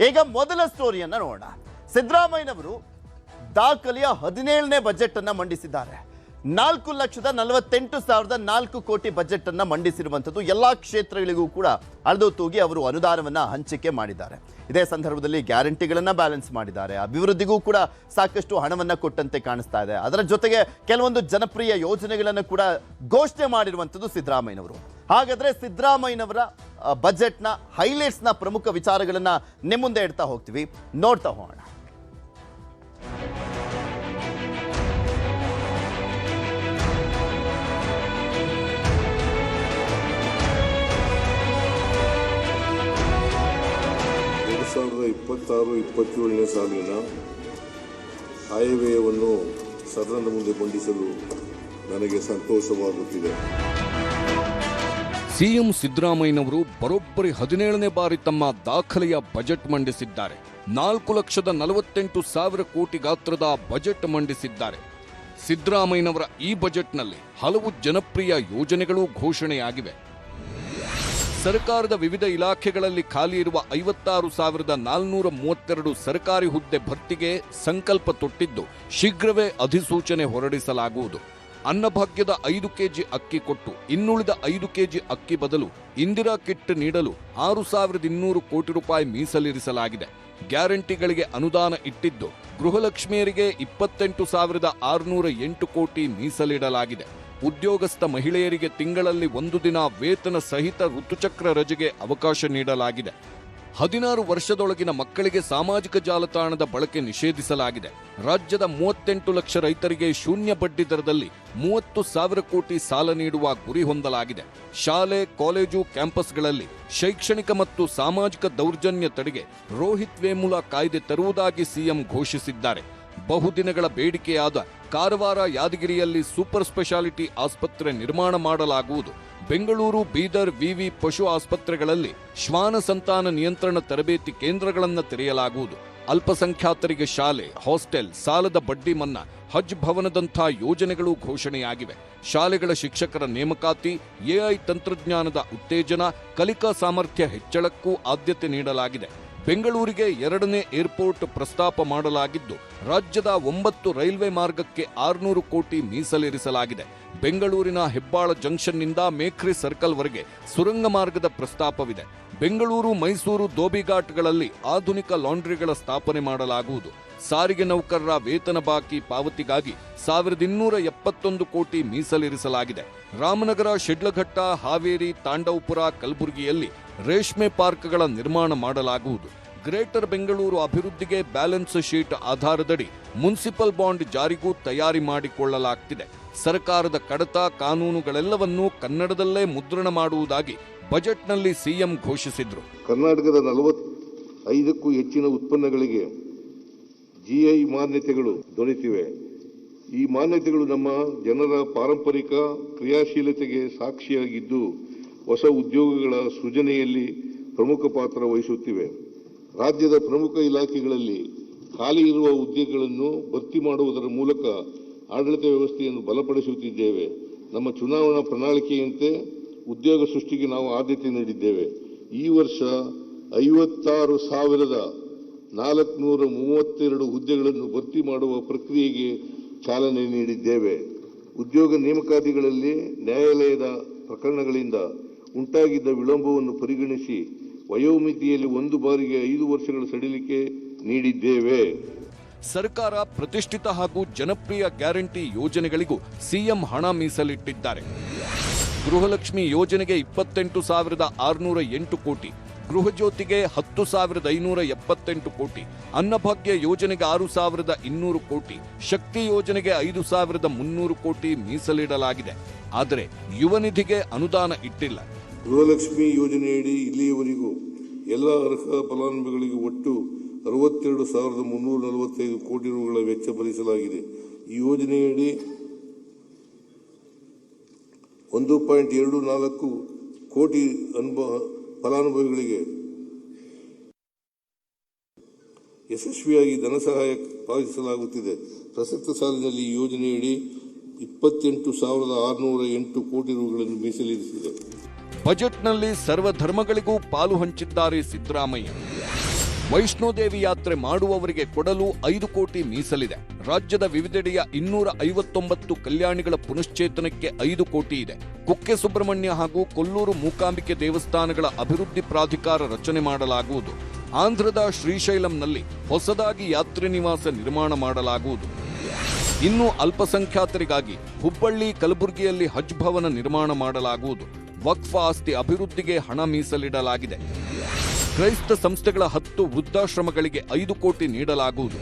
ಈಗ ಮೊದಲ ಸ್ಟೋರಿಯನ್ನ ನೋಡೋಣ. ಸಿದ್ದರಾಮಯ್ಯನವರು ದಾಖಲೆಯ 17ನೇ ಬಜೆಟ್ ಅನ್ನ ಮಂಡಿಸಿದ್ದಾರೆ. 4,48,004 ಕೋಟಿ ಬಜೆಟ್ ಅನ್ನ ಮಂಡಿಸಿರುವಂಥದ್ದು. ಎಲ್ಲಾ ಕ್ಷೇತ್ರಗಳಿಗೂ ಕೂಡ ಅಳೆದು ತೂಗಿ ಅವರು ಅನುದಾನವನ್ನ ಹಂಚಿಕೆ ಮಾಡಿದ್ದಾರೆ. ಇದೇ ಸಂದರ್ಭದಲ್ಲಿ ಗ್ಯಾರಂಟಿಗಳನ್ನ ಬ್ಯಾಲೆನ್ಸ್ ಮಾಡಿದ್ದಾರೆ. ಅಭಿವೃದ್ಧಿಗೂ ಕೂಡ ಸಾಕಷ್ಟು ಹಣವನ್ನ ಕೊಟ್ಟಂತೆ ಕಾಣಿಸ್ತಾ ಇದೆ. ಅದರ ಜೊತೆಗೆ ಕೆಲವೊಂದು ಜನಪ್ರಿಯ ಯೋಜನೆಗಳನ್ನು ಕೂಡ ಘೋಷಣೆ ಮಾಡಿರುವಂಥದ್ದು ಸಿದ್ದರಾಮಯ್ಯನವರು. ಹಾಗಾದ್ರೆ ಸಿದ್ದರಾಮಯ್ಯನವರ ಬಜೆಟ್ನ ಹೈಲೈಟ್ಸ್ನ ಪ್ರಮುಖ ವಿಚಾರಗಳನ್ನ ನಿಮ್ಮ ಮುಂದೆ ಇಡ್ತಾ ಹೋಗ್ತೀವಿ, ನೋಡ್ತಾ ಹೋಗೋಣ. ಇಪ್ಪತ್ತಾರು 27ನೇ ಸಾಲಿನ ಆಯವ್ಯಯವನ್ನು ಸದನದ ಮುಂದೆ ಮಂಡಿಸಲು ನನಗೆ ಸಂತೋಷವಾಗುತ್ತಿದೆ. ಸಿಎಂ ಸಿದ್ದರಾಮಯ್ಯನವರು ಬರೋಬ್ಬರಿ 17ನೇ ಬಾರಿ ತಮ್ಮ ದಾಖಲೆಯ ಬಜೆಟ್ ಮಂಡಿಸಿದ್ದಾರೆ. 4,48,000 ಕೋಟಿ ಗಾತ್ರದ ಬಜೆಟ್ ಮಂಡಿಸಿದ್ದಾರೆ. ಸಿದ್ದರಾಮಯ್ಯನವರ ಈ ಬಜೆಟ್ನಲ್ಲಿ ಹಲವು ಜನಪ್ರಿಯ ಯೋಜನೆಗಳು ಘೋಷಣೆಯಾಗಿವೆ. ಸರ್ಕಾರದ ವಿವಿಧ ಇಲಾಖೆಗಳಲ್ಲಿ ಖಾಲಿ ಇರುವ 56,432 ಸರ್ಕಾರಿ ಹುದ್ದೆ ಭರ್ತಿಗೆ ಸಂಕಲ್ಪ ತೊಟ್ಟಿದ್ದು ಶೀಘ್ರವೇ ಅಧಿಸೂಚನೆ ಹೊರಡಿಸಲಾಗುವುದು. ಅನ್ನಭಾಗ್ಯದ 5 ಕೆಜಿ ಅಕ್ಕಿ ಕೊಟ್ಟು ಇನ್ನುಳಿದ 5 ಕೆಜಿ ಅಕ್ಕಿ ಬದಲು ಇಂದಿರಾ ಕಿಟ್ ನೀಡಲು 6,200 ಕೋಟಿ ರೂಪಾಯಿ ಮೀಸಲಿರಿಸಲಾಗಿದೆ. ಗ್ಯಾರಂಟಿಗಳಿಗೆ ಅನುದಾನ ಇಟ್ಟಿದ್ದು ಗೃಹಲಕ್ಷ್ಮಿಯರಿಗೆ 28,608 ಕೋಟಿ ಮೀಸಲಿಡಲಾಗಿದೆ. ಉದ್ಯೋಗಸ್ಥ ಮಹಿಳೆಯರಿಗೆ ತಿಂಗಳಲ್ಲಿ 1 ದಿನ ವೇತನ ಸಹಿತ ಋತುಚಕ್ರ ರಜೆಗೆ ಅವಕಾಶ ನೀಡಲಾಗಿದೆ. 16 ವರ್ಷದೊಳಗಿನ ಮಕ್ಕಳಿಗೆ ಸಾಮಾಜಿಕ ಜಾಲತಾಣದ ಬಳಕೆ ನಿಷೇಧಿಸಲಾಗಿದೆ. ರಾಜ್ಯದ 38 ಲಕ್ಷ ರೈತರಿಗೆ ಶೂನ್ಯ ಬಡ್ಡಿ ದರದಲ್ಲಿ 30,000 ಕೋಟಿ ಸಾಲ ನೀಡುವ ಗುರಿ ಹೊಂದಲಾಗಿದೆ. ಶಾಲೆ, ಕಾಲೇಜು, ಕ್ಯಾಂಪಸ್ಗಳಲ್ಲಿ ಶೈಕ್ಷಣಿಕ ಮತ್ತು ಸಾಮಾಜಿಕ ದೌರ್ಜನ್ಯ ತಡೆಗೆ ರೋಹಿತ್ ವೇಮುಲ ಕಾಯ್ದೆ ತರುವುದಾಗಿ ಸಿಎಂ ಘೋಷಿಸಿದ್ದಾರೆ. ಬಹುದಿನಗಳ ಬೇಡಿಕೆಯಾದ ಕಾರವಾರ, ಯಾದಗಿರಿಯಲ್ಲಿ ಸೂಪರ್ ಸ್ಪೆಷಾಲಿಟಿ ಆಸ್ಪತ್ರೆ ನಿರ್ಮಾಣ ಮಾಡಲಾಗುವುದು. ಬೆಂಗಳೂರು, ಬೀದರ್, ವಿವಿ ಪಶು ಆಸ್ಪತ್ರೆಗಳಲ್ಲಿ ಶ್ವಾನ ಸಂತಾನ ನಿಯಂತ್ರಣ ತರಬೇತಿ ಕೇಂದ್ರಗಳನ್ನು ತೆರೆಯಲಾಗುವುದು. ಅಲ್ಪಸಂಖ್ಯಾತರಿಗೆ ಶಾಲೆ, ಹಾಸ್ಟೆಲ್, ಸಾಲದ ಬಡ್ಡಿ ಮನ್ನಾ, ಹಜ್ ಭವನದಂಥ ಯೋಜನೆಗಳು ಘೋಷಣೆಯಾಗಿವೆ. ಶಾಲೆಗಳ ಶಿಕ್ಷಕರ ನೇಮಕಾತಿ, ಎಐ ತಂತ್ರಜ್ಞಾನದ ಉತ್ತೇಜನ, ಕಲಿಕಾ ಸಾಮರ್ಥ್ಯ ಹೆಚ್ಚಳಕ್ಕೂ ಆದ್ಯತೆ ನೀಡಲಾಗಿದೆ. ಬೆಂಗಳೂರಿಗೆ 2ನೇ ಏರ್ಪೋರ್ಟ್ ಪ್ರಸ್ತಾಪ ಮಾಡಲಾಗಿದ್ದು ರಾಜ್ಯದ 9 ರೈಲ್ವೆ ಮಾರ್ಗಕ್ಕೆ 600 ಕೋಟಿ ಮೀಸಲಿರಿಸಲಾಗಿದೆ. ಬೆಂಗಳೂರಿನ ಹೆಬ್ಬಾಳ ಜಂಕ್ಷನ್ನಿಂದ ಮೇಖ್ರಿ ಸರ್ಕಲ್ವರೆಗೆ ಸುರಂಗ ಮಾರ್ಗದ ಪ್ರಸ್ತಾಪವಿದೆ. ಬೆಂಗಳೂರು, ಮೈಸೂರು ಧೋಬಿಘಾಟ್ಗಳಲ್ಲಿ ಆಧುನಿಕ ಲಾಂಡ್ರಿಗಳ ಸ್ಥಾಪನೆ ಮಾಡಲಾಗುವುದು. ಸಾರಿಗೆ ನೌಕರರ ವೇತನ ಬಾಕಿ ಪಾವತಿಗಾಗಿ 1,271 ಕೋಟಿ ಮೀಸಲಿರಿಸಲಾಗಿದೆ. ರಾಮನಗರ, ಶಿಡ್ಲಘಟ್ಟ, ಹಾವೇರಿ, ತಾಂಡವಪುರ, ಕಲಬುರಗಿಯಲ್ಲಿ ರೇಷ್ಮೆ ಪಾರ್ಕ್ಗಳ ನಿರ್ಮಾಣ ಮಾಡಲಾಗುವುದು. ಗ್ರೇಟರ್ ಬೆಂಗಳೂರು ಅಭಿವೃದ್ಧಿಗೆ ಬ್ಯಾಲೆನ್ಸ್ ಶೀಟ್ ಆಧಾರದಡಿ ಮುನ್ಸಿಪಲ್ ಬಾಂಡ್ ಜಾರಿಗೂ ತಯಾರಿ ಮಾಡಿಕೊಳ್ಳಲಾಗ್ತಿದೆ. ಸರ್ಕಾರದ ಕಡತ ಕಾನೂನುಗಳೆಲ್ಲವನ್ನೂ ಕನ್ನಡದಲ್ಲೇ ಮುದ್ರಣ ಮಾಡುವುದಾಗಿ ಬಜೆಟ್ನಲ್ಲಿ ಸಿಎಂ ಘೋಷಿಸಿದ್ರು. ಕರ್ನಾಟಕದ 45ಕ್ಕೂ ಹೆಚ್ಚಿನ ಉತ್ಪನ್ನಗಳಿಗೆ ಜಿಐ ಮಾನ್ಯತೆಗಳು ದೊರೆತಿವೆ. ಈ ಮಾನ್ಯತೆಗಳು ನಮ್ಮ ಜನರ ಪಾರಂಪರಿಕ ಕ್ರಿಯಾಶೀಲತೆಗೆ ಸಾಕ್ಷಿಯಾಗಿದ್ದು ಹೊಸ ಉದ್ಯೋಗಗಳ ಸೃಜನೆಯಲ್ಲಿ ಪ್ರಮುಖ ಪಾತ್ರ ವಹಿಸುತ್ತಿವೆ. ರಾಜ್ಯದ ಪ್ರಮುಖ ಇಲಾಖೆಗಳಲ್ಲಿ ಖಾಲಿ ಇರುವ ಹುದ್ದೆಗಳನ್ನು ಭರ್ತಿ ಮಾಡುವುದರ ಮೂಲಕ ಆಡಳಿತ ವ್ಯವಸ್ಥೆಯನ್ನು ಬಲಪಡಿಸುತ್ತಿದ್ದೇವೆ. ನಮ್ಮ ಚುನಾವಣಾ ಪ್ರಣಾಳಿಕೆಯಂತೆ ಉದ್ಯೋಗ ಸೃಷ್ಟಿಗೆ ನಾವು ಆದ್ಯತೆ ನೀಡಿದ್ದೇವೆ. ಈ ವರ್ಷ 56,432 ಹುದ್ದೆಗಳನ್ನು ಭರ್ತಿ ಮಾಡುವ ಪ್ರಕ್ರಿಯೆಗೆ ಚಾಲನೆ ನೀಡಿದ್ದೇವೆ. ಉದ್ಯೋಗ ನೇಮಕಾತಿಗಳಲ್ಲಿ ನ್ಯಾಯಾಲಯದ ಪ್ರಕರಣಗಳಿಂದ ಉಂಟಾಗಿದ್ದ ವಿಳಂಬವನ್ನು ಪರಿಗಣಿಸಿ ವಯೋಮಿತಿಯಲ್ಲಿ 1 ಬಾರಿಗೆ 5 ವರ್ಷಗಳ ಸಡಿಲಿಕೆ ನೀಡಿದ್ದೇವೆ. ಸರ್ಕಾರ ಪ್ರತಿಷ್ಠಿತ ಹಾಗೂ ಜನಪ್ರಿಯ ಗ್ಯಾರಂಟಿ ಯೋಜನೆಗಳಿಗೂ ಸಿಎಂ ಹಣ ಮೀಸಲಿಟ್ಟಿದ್ದಾರೆ. ಗೃಹಲಕ್ಷ್ಮಿ ಯೋಜನೆಗೆ 28,608 ಕೋಟಿ, ಗೃಹಜ್ಯೋತಿಗೆ 10,578 ಕೋಟಿ, ಅನ್ನಭಾಗ್ಯ ಯೋಜನೆಗೆ 6,200 ಕೋಟಿ, ಶಕ್ತಿ ಯೋಜನೆಗೆ 5,300 ಕೋಟಿ ಮೀಸಲಿಡಲಾಗಿದೆ. ಆದರೆ ಯುವ ನಿಧಿಗೆ ಅನುದಾನ ಇಟ್ಟಿಲ್ಲ. ಗೃಹಲಕ್ಷ್ಮಿ ಯೋಜನೆಯಡಿ ಇಲ್ಲಿಯವರೆಗೂ ಎಲ್ಲ ಅರ್ಹ ಫಲಾನುಭವಿಗಳಿಗೆ ಒಟ್ಟು 62,345 ಕೋಟಿ ರೂಗಳ ವೆಚ್ಚ ಭರಿಸಲಾಗಿದೆ. ಈ ಯೋಜನೆಯಡಿ 1.24 ಕೋಟಿ ಫಲಾನುಭವಿಗಳಿಗೆ ಯಶಸ್ವಿಯಾಗಿ ಧನ ಸಹಾಯ ಪಾವತಿಸಲಾಗುತ್ತಿದೆ. ಪ್ರಸಕ್ತ ಸಾಲಿನಲ್ಲಿ ಈ ಯೋಜನೆಯಡಿ 28,608 ಕೋಟಿ ರೂಗಳನ್ನು ಮೀಸಲಿರಿಸಿದೆ. ಬಜೆಟ್ನಲ್ಲಿ ಸರ್ವಧರ್ಮಗಳಿಗೂ ಪಾಲು ಹಂಚಿದ್ದಾರೆ ಸಿದ್ದರಾಮಯ್ಯ. ವೈಷ್ಣೋದೇವಿ ಯಾತ್ರೆ ಮಾಡುವವರಿಗೆ ಕೊಡಲು 5 ಕೋಟಿ ಮೀಸಲಿದೆ. ರಾಜ್ಯದ ವಿವಿಧೆಡೆಯ 259 ಕಲ್ಯಾಣಿಗಳ ಪುನಶ್ಚೇತನಕ್ಕೆ 5 ಕೋಟಿ ಇದೆ. ಕುಕ್ಕೆ ಸುಬ್ರಹ್ಮಣ್ಯ ಹಾಗೂ ಕೊಲ್ಲೂರು ಮೂಕಾಂಬಿಕೆ ದೇವಸ್ಥಾನಗಳ ಅಭಿವೃದ್ಧಿ ಪ್ರಾಧಿಕಾರ ರಚನೆ ಮಾಡಲಾಗುವುದು. ಆಂಧ್ರದ ಶ್ರೀಶೈಲಂನಲ್ಲಿ ಹೊಸದಾಗಿ ಯಾತ್ರಿ ನಿವಾಸ ನಿರ್ಮಾಣ ಮಾಡಲಾಗುವುದು. ಇನ್ನು ಅಲ್ಪಸಂಖ್ಯಾತರಿಗಾಗಿ ಹುಬ್ಬಳ್ಳಿ ಕಲಬುರಗಿಯಲ್ಲಿ ಹಜ್ ಭವನ ನಿರ್ಮಾಣ ಮಾಡಲಾಗುವುದು. ವಕ್ಫ್ ಆಸ್ತಿ ಅಭಿವೃದ್ಧಿಗೆ ಹಣ ಮೀಸಲಿಡಲಾಗಿದೆ. ಕ್ರೈಸ್ತ ಸಂಸ್ಥೆಗಳ 10 ವೃದ್ಧಾಶ್ರಮಗಳಿಗೆ 5 ಕೋಟಿ ನೀಡಲಾಗುವುದು.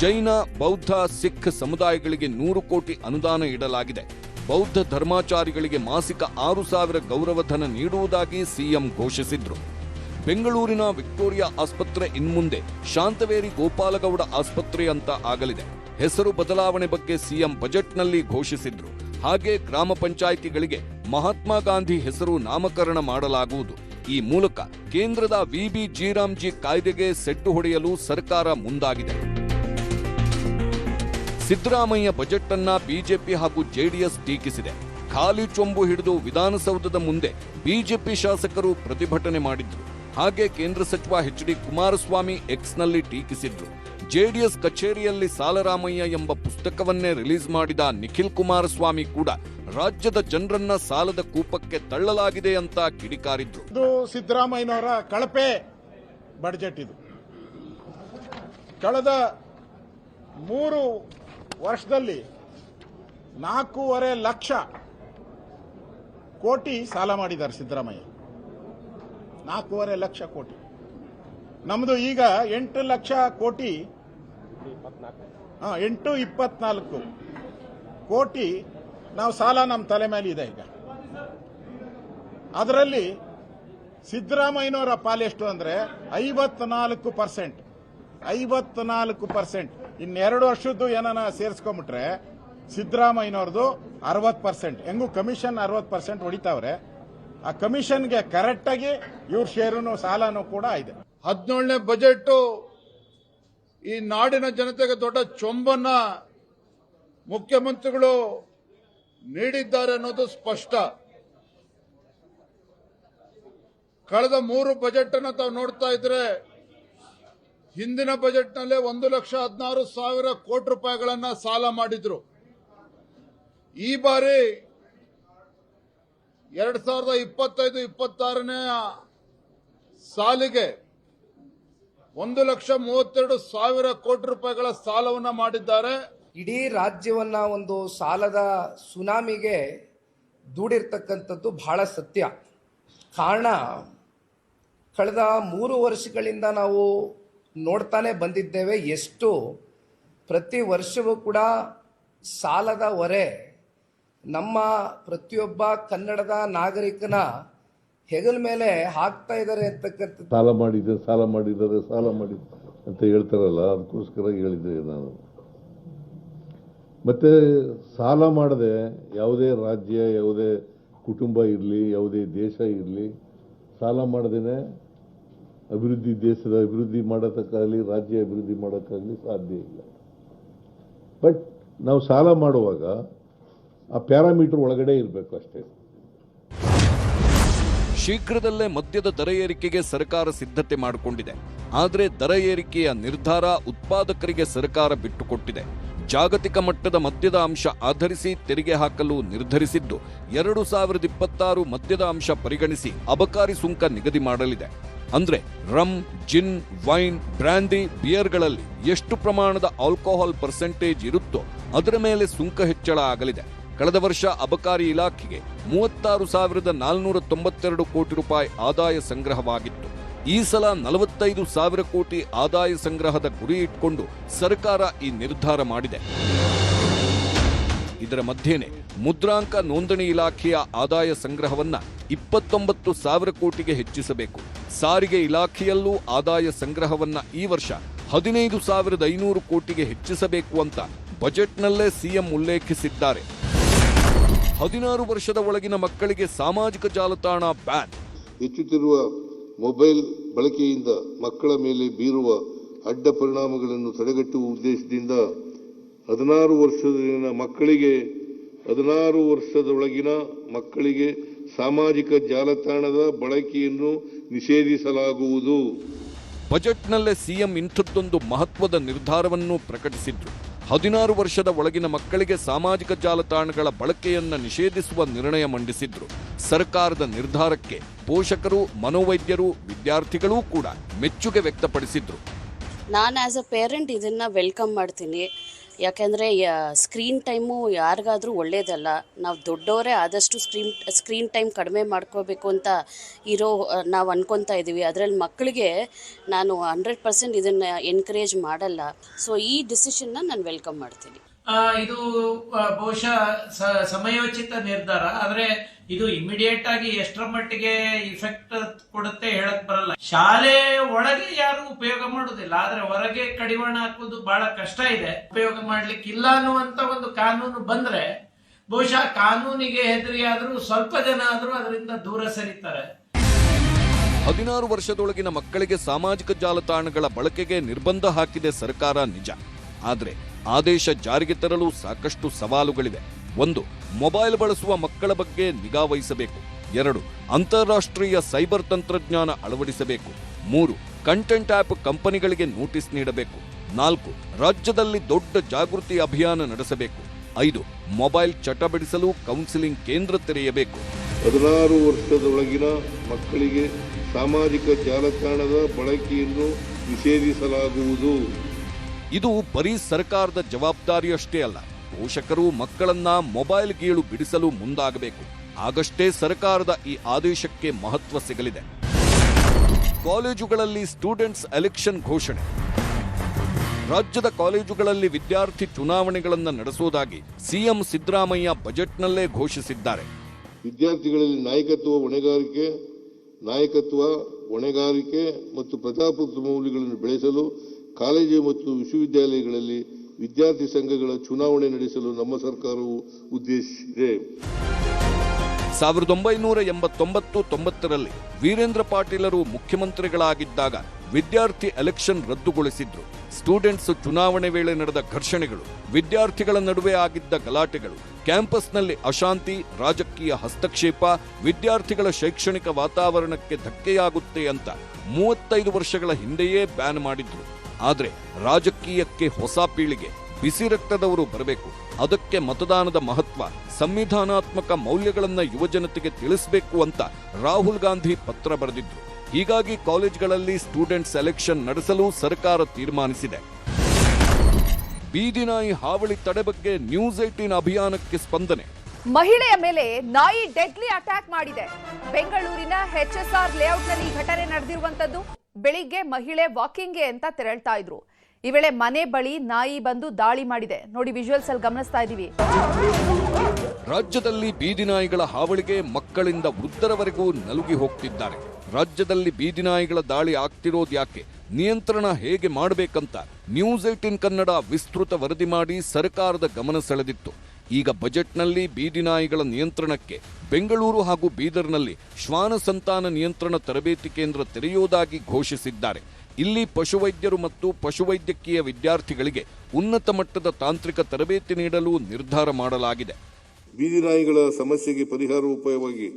ಜೈನ, ಬೌದ್ಧ, ಸಿಖ್ ಸಮುದಾಯಗಳಿಗೆ 100 ಕೋಟಿ ಅನುದಾನ ಇಡಲಾಗಿದೆ. ಬೌದ್ಧ ಧರ್ಮಾಚಾರಿಗಳಿಗೆ ಮಾಸಿಕ 6,000 ಗೌರವಧನ ನೀಡುವುದಾಗಿ ಸಿಎಂ ಘೋಷಿಸಿದ್ರು. ಬೆಂಗಳೂರಿನ ವಿಕ್ಟೋರಿಯಾ ಆಸ್ಪತ್ರೆ ಇನ್ಮುಂದೆ ಶಾಂತವೇರಿ ಗೋಪಾಲಗೌಡ ಆಸ್ಪತ್ರೆ ಅಂತ ಆಗಲಿದೆ. ಹೆಸರು ಬದಲಾವಣೆ ಬಗ್ಗೆ ಸಿಎಂ ಬಜೆಟ್ನಲ್ಲಿ ಘೋಷಿಸಿದ್ರು. ಹಾಗೆ ಗ್ರಾಮ ಪಂಚಾಯಿತಿಗಳಿಗೆ ಮಹಾತ್ಮ ಗಾಂಧಿ ಹೆಸರು ನಾಮಕರಣ ಮಾಡಲಾಗುವುದು. ಈ ಮೂಲಕ ಕೇಂದ್ರದ ವಿಬಿ ಜೀರಾಮ್ಜಿ ಕಾಯ್ದೆಗೆ ಸೆಡ್ಡು ಹೊಡೆಯಲು ಸರ್ಕಾರ ಮುಂದಾಗಿದೆ. ಸಿದ್ದರಾಮಯ್ಯ ಬಜೆಟ್ ಅನ್ನ ಬಿಜೆಪಿ ಹಾಗೂ ಜೆಡಿಎಸ್ ಟೀಕಿಸಿದೆ. ಖಾಲಿ ಚೊಂಬು ಹಿಡಿದು ವಿಧಾನಸೌಧದ ಮುಂದೆ ಬಿಜೆಪಿ ಶಾಸಕರು ಪ್ರತಿಭಟನೆ ಮಾಡಿದ್ರು. ಹಾಗೆ ಕೇಂದ್ರ ಸಚಿವ ಎಚ್.ಡಿ. ಕುಮಾರಸ್ವಾಮಿ ಎಕ್ಸ್ನಲ್ಲಿ ಟೀಕಿಸಿದ್ರು. ಜೆಡಿಎಸ್ ಕಚೇರಿಯಲ್ಲಿ ಸಾಲರಾಮಯ್ಯ ಎಂಬ ಪುಸ್ತಕವನ್ನೇ ರಿಲೀಸ್ ಮಾಡಿದ ನಿಖಿಲ್ ಕುಮಾರಸ್ವಾಮಿ ಕೂಡ ರಾಜ್ಯದ ಜನರನ್ನ ಸಾಲದ ಕೂಪಕ್ಕೆ ತಳ್ಳಲಾಗಿದೆ ಅಂತ ಕಿಡಿಕಾರಿದ್ರು. ಇದು ಸಿದ್ದರಾಮಯ್ಯನವರ ಕಳಪೆ ಬಜೆಟ್. ಇದು ಕಳೆದ 3 ವರ್ಷದಲ್ಲಿ 4.5 ಲಕ್ಷ ಕೋಟಿ ಸಾಲ ಮಾಡಿದ್ದಾರೆ ಸಿದ್ದರಾಮಯ್ಯ. 4.5 ಲಕ್ಷ ಕೋಟಿ. ನಮ್ದು ಈಗ 8 ಲಕ್ಷ ಕೋಟಿ 824 ಕೋಟಿ ನಾವು ಸಾಲ ನಮ್ಮ ತಲೆ ಮೇಲೆ ಇದೆ ಈಗ. ಅದರಲ್ಲಿ ಸಿದ್ದರಾಮಯ್ಯನವರ ಪಾಲೆಷ್ಟು ಅಂದ್ರೆ 54%. 54%. ಇನ್ನೆರಡು ವರ್ಷದ್ದು ಏನನ್ನ ಸೇರಿಸ್ಕೊಂಡ್ಬಿಟ್ರೆ ಸಿದ್ದರಾಮಯ್ಯನವ್ರದ್ದು 60%. ಹೆಂಗೂ ಕಮಿಷನ್ 60% ಹೊಡಿತಾವ್ರೆ. ಆ ಕಮಿಷನ್ಗೆ ಕರೆಕ್ಟ್ ಆಗಿ ಇವ್ರ ಷೇರುನು ಸಾಲನೂ ಕೂಡ ಇದೆ. 17ನೇ ಬಜೆಟ್ ಈ ನಾಡಿನ ಜನತೆಗೆ ದೊಡ್ಡ ಚೊಂಬನ್ನ ಮುಖ್ಯಮಂತ್ರಿಗಳು ನೀಡಿದ್ದಾರೆ ಅನ್ನೋದು ಸ್ಪಷ್ಟ. ಕಳೆದ 3 ಬಜೆಟ್ ಅನ್ನು ತಾವು ನೋಡ್ತಾ ಇದ್ರೆ ಹಿಂದಿನ ಬಜೆಟ್ನಲ್ಲೇ 1,16,000 ಕೋಟಿ ರೂಪಾಯಿಗಳನ್ನ ಸಾಲ ಮಾಡಿದ್ರು. ಈ ಬಾರಿ 2025-26ನೇ ಸಾಲಿಗೆ 1,32,000 ಕೋಟಿ ರೂಪಾಯಿಗಳ ಸಾಲವನ್ನ ಮಾಡಿದ್ದಾರೆ. ಇಡೀ ರಾಜ್ಯವನ್ನ ಒಂದು ಸಾಲದ ಸುನಾಮಿಗೆ ದೂಡಿರ್ತಕ್ಕಂಥದ್ದು ಬಹಳ ಸತ್ಯ. ಕಾರಣ ಕಳೆದ 3 ವರ್ಷಗಳಿಂದ ನಾವು ನೋಡ್ತಾನೆ ಬಂದಿದ್ದೇವೆ. ಎಷ್ಟು ಪ್ರತಿ ವರ್ಷವೂ ಕೂಡ ಸಾಲದ ಹೊರೆ ನಮ್ಮ ಪ್ರತಿಯೊಬ್ಬ ಕನ್ನಡದ ನಾಗರಿಕನ ಹೆಗಲ ಮೇಲೆ ಹಾಕ್ತಾ ಇದ್ದಾರೆ ಅಂತಕ್ಕಂಥದ್ದು. ಸಾಲ ಮಾಡಿದ್ದಾರೆ ಅಂತ ಹೇಳ್ತಾರಲ್ಲ, ಅದಕ್ಕೋಸ್ಕರ ಹೇಳಿದ್ದೆ ನಾನು. ಮತ್ತೆ ಸಾಲ ಮಾಡದೆ ಯಾವುದೇ ರಾಜ್ಯ, ಯಾವುದೇ ಕುಟುಂಬ ಇರಲಿ, ಯಾವುದೇ ದೇಶ ಇರಲಿ, ಸಾಲ ಮಾಡದೇನೆ ದೇಶದ ಅಭಿವೃದ್ಧಿ ಮಾಡೋದಕ್ಕಾಗಲಿ, ರಾಜ್ಯ ಅಭಿವೃದ್ಧಿ ಮಾಡೋಕ್ಕಾಗಲಿ ಸಾಧ್ಯ ಇಲ್ಲ. ಬಟ್ ನಾವು ಸಾಲ ಮಾಡುವಾಗ ಆ ಪ್ಯಾರಾಮೀಟರ್ ಒಳಗಡೆ ಇರಬೇಕು ಅಷ್ಟೇ. ಶೀಘ್ರದಲ್ಲೇ ಮದ್ಯದ ದರ ಏರಿಕೆಗೆ ಸರ್ಕಾರ ಸಿದ್ಧತೆ ಮಾಡಿಕೊಂಡಿದೆ. ಆದರೆ ದರ ಏರಿಕೆಯ ನಿರ್ಧಾರ ಉತ್ಪಾದಕರಿಗೆ ಸರ್ಕಾರ ಬಿಟ್ಟುಕೊಟ್ಟಿದೆ. ಜಾಗತಿಕ ಮಟ್ಟದ ಮದ್ಯದ ಅಂಶ ಆಧರಿಸಿ ತೆರಿಗೆ ಹಾಕಲು ನಿರ್ಧರಿಸಿದ್ದು 2026 ಮದ್ಯದ ಅಂಶ ಪರಿಗಣಿಸಿ ಅಬಕಾರಿ ಸುಂಕ ನಿಗದಿ ಮಾಡಲಿದೆ. ಅಂದ್ರೆ ರಮ್, ಜಿನ್, ವೈನ್, ಬ್ರ್ಯಾಂಡಿ, ಬಿಯರ್ಗಳಲ್ಲಿ ಎಷ್ಟು ಪ್ರಮಾಣದ ಆಲ್ಕೋಹಾಲ್ ಪರ್ಸೆಂಟೇಜ್ ಇರುತ್ತೋ ಅದರ ಮೇಲೆ ಸುಂಕ ಹೆಚ್ಚಳ ಆಗಲಿದೆ. ಕಳೆದ ವರ್ಷ ಅಬಕಾರಿ ಇಲಾಖೆಗೆ 36,492 ಕೋಟಿ ರೂಪಾಯಿ ಆದಾಯ ಸಂಗ್ರಹವಾಗಿತ್ತು. ಈ ಸಲ 45,000 ಕೋಟಿ ಆದಾಯ ಸಂಗ್ರಹದ ಗುರಿ ಇಟ್ಕೊಂಡು ಸರ್ಕಾರ ಈ ನಿರ್ಧಾರ ಮಾಡಿದೆ. ಇದರ ಮಧ್ಯೆನೇ ಮುದ್ರಾಂಕ ನೋಂದಣಿ ಇಲಾಖೆಯ ಆದಾಯ ಸಂಗ್ರಹವನ್ನ 29,000 ಕೋಟಿಗೆ ಹೆಚ್ಚಿಸಬೇಕು. ಸಾರಿಗೆ ಇಲಾಖೆಯಲ್ಲೂ ಆದಾಯ ಸಂಗ್ರಹವನ್ನ ಈ ವರ್ಷ 15,500 ಕೋಟಿಗೆ ಹೆಚ್ಚಿಸಬೇಕು ಅಂತ ಬಜೆಟ್ನಲ್ಲೇ ಸಿಎಂ ಉಲ್ಲೇಖಿಸಿದ್ದಾರೆ. 16 ವರ್ಷದ ಒಳಗಿನ ಮಕ್ಕಳಿಗೆ ಸಾಮಾಜಿಕ ಜಾಲತಾಣ ಬ್ಯಾನ್. ಹೆಚ್ಚುತ್ತಿರುವ ಮೊಬೈಲ್ ಬಳಕೆಯಿಂದ ಮಕ್ಕಳ ಮೇಲೆ ಬೀರುವ ಅಡ್ಡ ಪರಿಣಾಮಗಳನ್ನು ತಡೆಗಟ್ಟುವ ಉದ್ದೇಶದಿಂದ 16 ವರ್ಷದೊಳಗಿನ ಮಕ್ಕಳಿಗೆ ಸಾಮಾಜಿಕ ಜಾಲತಾಣದ ಬಳಕೆಯನ್ನು ನಿಷೇಧಿಸಲಾಗುವುದು. ಬಜೆಟ್ನಲ್ಲೇ ಸಿಎಂ ಇಂಥದ್ದೊಂದು ಮಹತ್ವದ ನಿರ್ಧಾರವನ್ನು ಪ್ರಕಟಿಸಿದ್ರು. 16 ವರ್ಷದ ಒಳಗಿನ ಮಕ್ಕಳಿಗೆ ಸಾಮಾಜಿಕ ಜಾಲತಾಣಗಳ ಬಳಕೆಯನ್ನ ನಿಷೇಧಿಸುವ ನಿರ್ಣಯ ಮಂಡಿಸಿದ್ರು. ಸರ್ಕಾರದ ನಿರ್ಧಾರಕ್ಕೆ ಪೋಷಕರು, ಮನೋವೈದ್ಯರು, ವಿದ್ಯಾರ್ಥಿಗಳೂ ಕೂಡ ಮೆಚ್ಚುಗೆ ವ್ಯಕ್ತಪಡಿಸಿದ್ರು. ನಾನು ಆ್ಯಸ್ ಅ ಪೇರೆಂಟ್ ಇದನ್ನು ವೆಲ್ಕಮ್ ಮಾಡ್ತೀನಿ. ಯಾಕೆಂದರೆ ಸ್ಕ್ರೀನ್ ಟೈಮು ಯಾರಿಗಾದರೂ ಒಳ್ಳೆಯದಲ್ಲ. ನಾವು ದೊಡ್ಡವರೇ ಆದಷ್ಟು ಸ್ಕ್ರೀನ್ ಟೈಮ್ ಕಡಿಮೆ ಮಾಡ್ಕೋಬೇಕು ಅಂತ ನಾವು ಅನ್ಕೊತಾ ಇದ್ದೀವಿ. ಅದರಲ್ಲಿ ಮಕ್ಕಳಿಗೆ ನಾನು 100% ಇದನ್ನು ಎನ್ಕರೇಜ್ ಮಾಡಲ್ಲ. ಸೊ ಈ ಡಿಸಿಷನ್ನ ನಾನು ವೆಲ್ಕಮ್ ಮಾಡ್ತೀನಿ. ಇದು ಬಹುಶಃ ಸಮಯೋಚಿತ ನಿರ್ಧಾರ. ಆದ್ರೆ ಇದು ಇಮಿಡಿಯೇಟ್ ಆಗಿ ಎಷ್ಟರ ಮಟ್ಟಿಗೆ ಇಫೆಕ್ಟ್ ಕೊಡುತ್ತೆ ಹೇಳಕ್ ಬರಲ್ಲ. ಶಾಲೆ ಒಳಗೆ ಯಾರು ಉಪಯೋಗ ಮಾಡುದಿಲ್ಲ, ಆದ್ರೆ ಹೊರಗೆ ಕಡಿವಾಣ ಹಾಕೋದು ಬಹಳ ಕಷ್ಟ ಇದೆ. ಉಪಯೋಗ ಮಾಡ್ಲಿಕ್ಕಿಲ್ಲ ಅನ್ನುವಂತ ಒಂದು ಕಾನೂನು ಬಂದ್ರೆ ಬಹುಶಃ ಕಾನೂನಿಗೆ ಹೆದರಿ ಆದ್ರೂ ಸ್ವಲ್ಪ ಜನ ಆದ್ರೂ ಅದರಿಂದ ದೂರ ಸರಿತಾರೆ. 16 ವರ್ಷದೊಳಗಿನ ಮಕ್ಕಳಿಗೆ ಸಾಮಾಜಿಕ ಜಾಲತಾಣಗಳ ಬಳಕೆಗೆ ನಿರ್ಬಂಧ ಹಾಕಿದೆ ಸರ್ಕಾರ ನಿಜ. ಆದ್ರೆ ಆದೇಶ ಜಾರಿಗೆ ತರಲು ಸಾಕಷ್ಟು ಸವಾಲುಗಳಿವೆ. 1. ಮೊಬೈಲ್ ಬಳಸುವ ಮಕ್ಕಳ ಬಗ್ಗೆ ನಿಗಾ ವಹಿಸಬೇಕು. 2. ಅಂತಾರಾಷ್ಟ್ರೀಯ ಸೈಬರ್ ತಂತ್ರಜ್ಞಾನ ಅಳವಡಿಸಬೇಕು. 3. ಕಂಟೆಂಟ್ ಆಪ್ ಕಂಪನಿಗಳಿಗೆ ನೋಟಿಸ್ ನೀಡಬೇಕು. 4. ರಾಜ್ಯದಲ್ಲಿ ದೊಡ್ಡ ಜಾಗೃತಿ ಅಭಿಯಾನ ನಡೆಸಬೇಕು. 5. ಮೊಬೈಲ್ ಚಟ ಬಿಡಿಸಲು ಕೌನ್ಸಿಲಿಂಗ್ ಕೇಂದ್ರ ತೆರೆಯಬೇಕು. 16 ವರ್ಷದೊಳಗಿನ ಮಕ್ಕಳಿಗೆ ಸಾಮಾಜಿಕ ಜಾಲತಾಣದ ಬಳಕೆಯನ್ನು ನಿಷೇಧಿಸಲಾಗುವುದು. ಇದು ಬರೀ ಸರ್ಕಾರದ ಜವಾಬ್ದಾರಿಯಷ್ಟೇ ಅಲ್ಲ. ಪೋಷಕರು ಮಕ್ಕಳನ್ನ ಮೊಬೈಲ್ ಗೀಳು ಬಿಡಿಸಲು ಮುಂದಾಗಬೇಕು. ಆಗಷ್ಟೇ ಸರ್ಕಾರದ ಈ ಆದೇಶಕ್ಕೆ ಮಹತ್ವ ಸಿಗಲಿದೆ. ಕಾಲೇಜುಗಳಲ್ಲಿ ಸ್ಟೂಡೆಂಟ್ಸ್ ಎಲೆಕ್ಷನ್ ಘೋಷಣೆ. ರಾಜ್ಯದ ಕಾಲೇಜುಗಳಲ್ಲಿ ವಿದ್ಯಾರ್ಥಿ ಚುನಾವಣೆಗಳನ್ನು ನಡೆಸುವುದಾಗಿ ಸಿಎಂ ಸಿದ್ದರಾಮಯ್ಯ ಬಜೆಟ್ನಲ್ಲೇ ಘೋಷಿಸಿದ್ದಾರೆ. ವಿದ್ಯಾರ್ಥಿಗಳಲ್ಲಿ ನಾಯಕತ್ವ, ಹೊಣೆಗಾರಿಕೆ ಮತ್ತು ಪ್ರಜಾಪ್ರಭುತ್ವ ಮೌಲ್ಯಗಳನ್ನು ಬೆಳೆಸಲು ಕಾಲೇಜು ಮತ್ತು ವಿಶ್ವವಿದ್ಯಾಲಯಗಳಲ್ಲಿ ವಿದ್ಯಾರ್ಥಿ ಸಂಘಗಳ ಚುನಾವಣೆ ನಡೆಸಲು ನಮ್ಮ ಸರ್ಕಾರವು ಉದ್ದೇಶಿಸಿದೆ. 1989-90ರಲ್ಲಿ ವೀರೇಂದ್ರ ಪಾಟೀಲರು ಮುಖ್ಯಮಂತ್ರಿಗಳಾಗಿದ್ದಾಗ ವಿದ್ಯಾರ್ಥಿ ಎಲೆಕ್ಷನ್ ರದ್ದುಗೊಳಿಸಿದ್ರು. ಸ್ಟೂಡೆಂಟ್ಸ್ ಚುನಾವಣೆ ವೇಳೆ ನಡೆದ ಘರ್ಷಣೆಗಳು, ವಿದ್ಯಾರ್ಥಿಗಳ ನಡುವೆ ಆಗಿದ್ದ ಗಲಾಟೆಗಳು, ಕ್ಯಾಂಪಸ್ನಲ್ಲಿ ಅಶಾಂತಿ, ರಾಜಕೀಯ ಹಸ್ತಕ್ಷೇಪ, ವಿದ್ಯಾರ್ಥಿಗಳ ಶೈಕ್ಷಣಿಕ ವಾತಾವರಣಕ್ಕೆ ಧಕ್ಕೆಯಾಗುತ್ತೆ ಅಂತ 35 ವರ್ಷಗಳ ಹಿಂದೆಯೇ ಬ್ಯಾನ್ ಮಾಡಿದ್ರು. ಆದ್ರೆ ರಾಜಕೀಯಕ್ಕೆ ಹೊಸ ಪೀಳಿಗೆ, ಬಿಸಿ ರಕ್ತದವರು ಬರಬೇಕು. ಅದಕ್ಕೆ ಮತದಾನದ ಮಹತ್ವ, ಸಂವಿಧಾನಾತ್ಮಕ ಮೌಲ್ಯಗಳನ್ನ ಯುವಜನತೆಗೆ ತಿಳಿಸಬೇಕು ಅಂತ ರಾಹುಲ್ ಗಾಂಧಿ ಪತ್ರ ಬರೆದಿದ್ರು. ಹೀಗಾಗಿ ಕಾಲೇಜ್ಗಳಲ್ಲಿ ಸ್ಟೂಡೆಂಟ್ಸ್ ಎಲೆಕ್ಷನ್ ನಡೆಸಲು ಸರ್ಕಾರ ತೀರ್ಮಾನಿಸಿದೆ. ಬೀದಿ ನಾಯಿ ಹಾವಳಿ ತಡೆ ಬಗ್ಗೆ ನ್ಯೂಸ್ 18 ಅಭಿಯಾನಕ್ಕೆ ಸ್ಪಂದನೆ. ಮಹಿಳೆಯ ಮೇಲೆ ನಾಯಿ ಡೆಡ್ಲಿ ಅಟ್ಯಾಕ್ ಮಾಡಿದೆ. ಬೆಂಗಳೂರಿನ HSR ಲೇಔಟ್ನಲ್ಲಿ ಈ ಘಟನೆ ನಡೆದಿರುವಂತದ್ದು. ಬೆಳಿಗ್ಗೆ ಮಹಿಳೆ ವಾಕಿಂಗ್ಗೆ ಅಂತ ತೆರಳ್ತಾ ಇದ್ರು. ಈ ವೇಳೆ ಮನೆ ಬಳಿ ನಾಯಿ ಬಂದು ದಾಳಿ ಮಾಡಿದೆ. ನೋಡಿ, ವಿಜುವಲ್ಸ್ ಅಲ್ಲಿ ಗಮನಿಸ್ತಾ ಇದೀವಿ. ರಾಜ್ಯದಲ್ಲಿ ಬೀದಿ ನಾಯಿಗಳ ಹಾವಳಿಗೆ ಮಕ್ಕಳಿಂದ ವೃದ್ಧರವರೆಗೂ ನಲುಗಿ ಹೋಗ್ತಿದ್ದಾರೆ. ರಾಜ್ಯದಲ್ಲಿ ಬೀದಿ ನಾಯಿಗಳ ದಾಳಿ ಆಗ್ತಿರೋದು ಯಾಕೆ, ನಿಯಂತ್ರಣ ಹೇಗೆ ಮಾಡಬೇಕಂತ ನ್ಯೂಸ್ 18 ಕನ್ನಡ ವಿಸ್ತೃತ ವರದಿ ಮಾಡಿ ಸರ್ಕಾರದ ಗಮನ ಸೆಳೆದಿತ್ತು. ಈಗ ಬಜೆಟ್ನಲ್ಲಿ ಬೀದಿ ನಾಯಿಗಳ ನಿಯಂತ್ರಣಕ್ಕೆ ಬೆಂಗಳೂರು ಹಾಗೂ ಬೀದರ್ನಲ್ಲಿ ಶ್ವಾನ ಸಂತಾನ ನಿಯಂತ್ರಣ ತರಬೇತಿ ಕೇಂದ್ರ ತೆರೆಯುವುದಾಗಿ ಘೋಷಿಸಿದ್ದಾರೆ. ಇಲ್ಲಿ ಪಶುವೈದ್ಯರು ಮತ್ತು ಪಶುವೈದ್ಯಕೀಯ ವಿದ್ಯಾರ್ಥಿಗಳಿಗೆ ಉನ್ನತ ಮಟ್ಟದ ತಾಂತ್ರಿಕ ತರಬೇತಿ ನೀಡಲು ನಿರ್ಧಾರ ಮಾಡಲಾಗಿದೆ. ಬೀದಿ ನಾಯಿಗಳ ಸಮಸ್ಯೆಗೆ ಪರಿಹಾರ ಉಪಾಯವಾಗಿ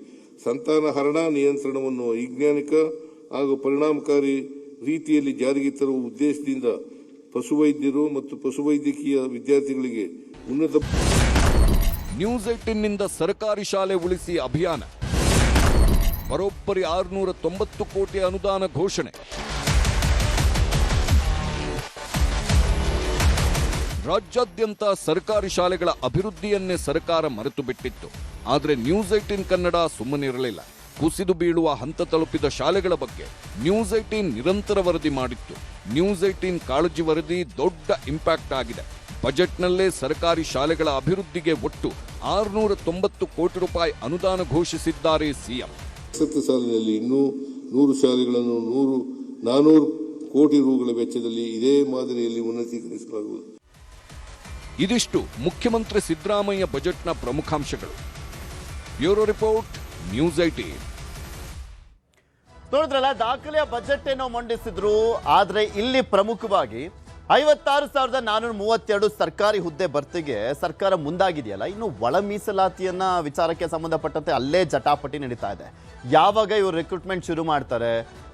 ಸಂತಾನಹರಣ ನಿಯಂತ್ರಣವನ್ನು ವೈಜ್ಞಾನಿಕ ಹಾಗೂ ಪರಿಣಾಮಕಾರಿ ರೀತಿಯಲ್ಲಿ ಜಾರಿಗೆ ತರುವ ಉದ್ದೇಶದಿಂದ ಪಶುವೈದ್ಯರು ಮತ್ತು ಪಶುವೈದ್ಯಕೀಯ ವಿದ್ಯಾರ್ಥಿಗಳಿಗೆ ಉನ್ನತ. ನ್ಯೂಸ್ 18ನಿಂದ ಸರ್ಕಾರಿ ಶಾಲೆ ಉಳಿಸಿ ಅಭಿಯಾನ. ಬರೋಬ್ಬರಿ 690 ಕೋಟಿ ಅನುದಾನ ಘೋಷಣೆ. ರಾಜ್ಯಾದ್ಯಂತ ಸರ್ಕಾರಿ ಶಾಲೆಗಳ ಅಭಿವೃದ್ಧಿಯನ್ನೇ ಸರ್ಕಾರ ಮರೆತು ಬಿಟ್ಟಿತ್ತು. ಆದರೆ ನ್ಯೂಸ್ 18 ಕನ್ನಡ ಸುಮ್ಮನಿರಲಿಲ್ಲ. ಕುಸಿದು ಬೀಳುವ ಹಂತ ತಲುಪಿದ ಶಾಲೆಗಳ ಬಗ್ಗೆ ನ್ಯೂಸ್ 18 ನಿರಂತರ ವರದಿ ಮಾಡಿತ್ತು. ನ್ಯೂಸ್ 18 ಕಾಳಜಿ ವರದಿ ದೊಡ್ಡ ಇಂಪ್ಯಾಕ್ಟ್ ಆಗಿದೆ. ಬಜೆಟ್ನಲ್ಲೇ ಸರ್ಕಾರಿ ಶಾಲೆಗಳ ಅಭಿವೃದ್ಧಿಗೆ ಒಟ್ಟು 690 ಕೋಟಿ ರೂಪಾಯಿ ಅನುದಾನ ಘೋಷಿಸಿದ್ದಾರೆ ಸಿಎಂ. ಸಾಲಿನಲ್ಲಿ ಇನ್ನೂ 100 ಶಾಲೆಗಳನ್ನು 400 ಕೋಟಿ ರೂಗಳ ವೆಚ್ಚದಲ್ಲಿ ಇದೇ ಮಾದರಿಯಲ್ಲಿ ಉನ್ನತೀಕರಿಸಲಾಗುವುದು. ಇದಿಷ್ಟು ಮುಖ್ಯಮಂತ್ರಿ ಸಿದ್ದರಾಮಯ್ಯ ಬಜೆಟ್ನ ಪ್ರಮುಖಾಂಶಗಳು. Bureau report, news 18. ನೋಡಿದ್ರಲ್ಲ, ದಾಖಲೆಯ ಬಜೆಟ್ ಏನೋ ಮಂಡಿಸಿದ್ರು. ಆದ್ರೆ ಇಲ್ಲಿ ಪ್ರಮುಖವಾಗಿ 56,432 ಸರ್ಕಾರಿ ಹುದ್ದೆ ಭರ್ತಿಗೆ ಸರ್ಕಾರ ಮುಂದಾಗಿದೆಯಲ್ಲ, ಇನ್ನು ಒಳ ಮೀಸಲಾತಿಯನ್ನ ವಿಚಾರಕ್ಕೆ ಸಂಬಂಧಪಟ್ಟಂತೆ ಅಲ್ಲೇ ಜಟಾಪಟಿ ನಡೀತಾ ಇದೆ. ಯಾವಾಗ ಇವರು ರಿಕ್ರೂಟ್ಮೆಂಟ್ ಶುರು ಮಾಡ್ತಾರೆ,